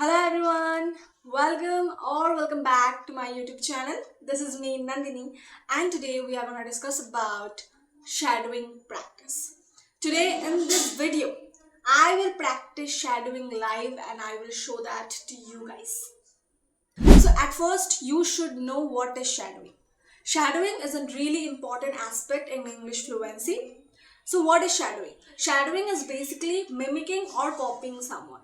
Hello everyone, welcome back to my YouTube channel. This is me Nandini and today we are going to discuss about shadowing practice. Today in this video, I will practice shadowing live and I will show that to you guys. So at first you should know what is shadowing. Shadowing is a really important aspect in English fluency. So what is shadowing? Shadowing is basically mimicking or copying someone.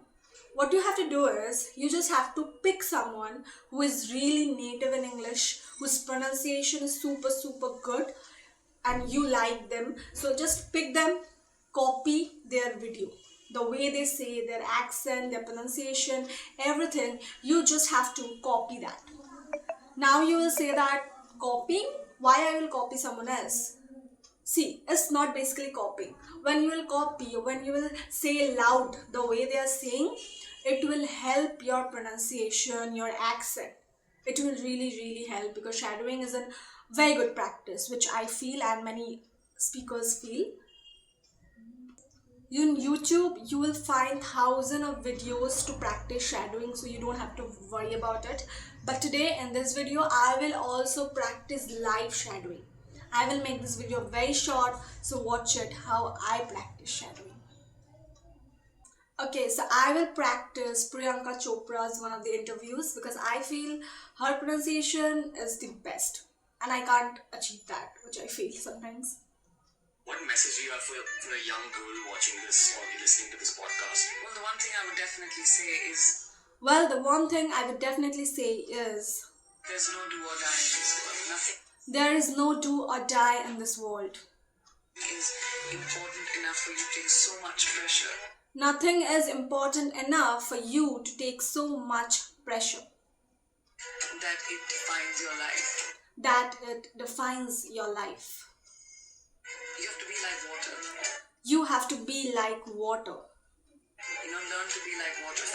What you have to do is you just have to pick someone who is really native in English, whose pronunciation is super good and you like them. So just pick them, copy their video. The way they say, their accent, their pronunciation, everything, you just have to copy that. Now you will say that copying, why I will copy someone else? See, it's not basically copying. When you will copy, when you will say loud the way they are saying, it will help your pronunciation, your accent. It will really help because shadowing is a very good practice, which I feel and many speakers feel. In YouTube, you will find thousands of videos to practice shadowing, so you don't have to worry about it. But today in this video, I will also practice live shadowing. I will make this video very short, so watch it how I practice shadowing. Okay, so I will practice Priyanka Chopra's one of the interviews because I feel her pronunciation is the best and I can't achieve that, which I feel sometimes. What message do you have for a young girl watching this or listening to this podcast? Well, the one thing I would definitely say is there's no do or die in this world. Nothing there is no do or die in this world. is important enough for you to take so much pressure. Nothing is important enough for you to take so much pressure. That it defines your life. That it defines your life. You have to be like water. You have to be like water. Learn to be like water.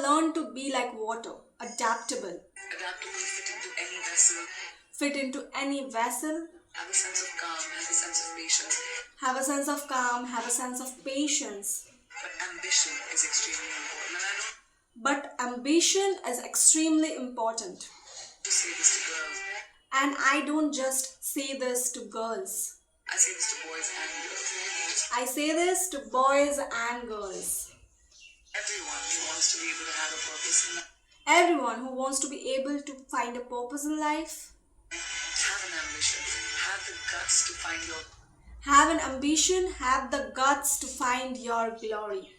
Learn to be like water. Adaptable. Adaptable, fit into any vessel. Fit into any vessel. Have a sense of calm, have a sense of patience. Have a sense of calm, have a sense of patience. But ambition is extremely important. But ambition is extremely important. I say this to girls. And I don't just say this to girls. I say this to boys and girls. I say this to boys and girls. Everyone who wants to be able to have a purpose in life. Everyone who wants to be able to find a purpose in life. Have an ambition. Have the guts to find your Have an ambition, have the guts to find your glory.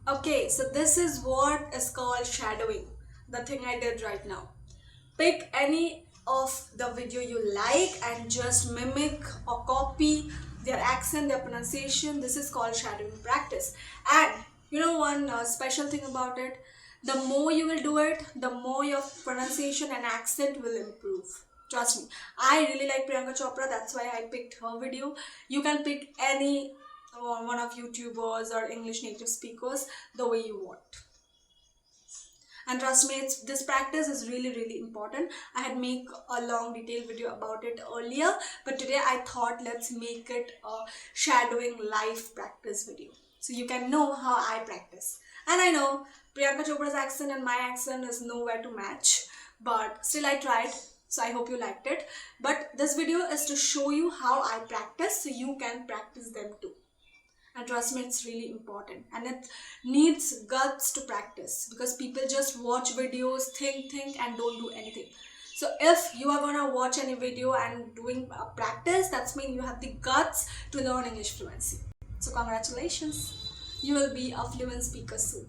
Okay, so this is what is called shadowing. The thing I did right now. Pick any of the video you like and just mimic or copy their accent, their pronunciation. This is called shadowing practice. And one special thing about it, the more you will do it, the more your pronunciation and accent will improve. Trust me, I really like Priyanka Chopra, that's why I picked her video. You can pick any one of YouTubers or English native speakers the way you want. And trust me, this practice is really important. I had made a long detailed video about it earlier, but today I thought let's make it a shadowing live practice video. So you can know how I practice. And I know Priyanka Chopra's accent and my accent is nowhere to match, but still I tried. So I hope you liked it. But this video is to show you how I practice so you can practice them too. And trust me, it's really important. And it needs guts to practice because people just watch videos, think and don't do anything. So if you are gonna watch any video and doing a practice, that means you have the guts to learn English fluency. So congratulations, you will be a fluent speaker soon.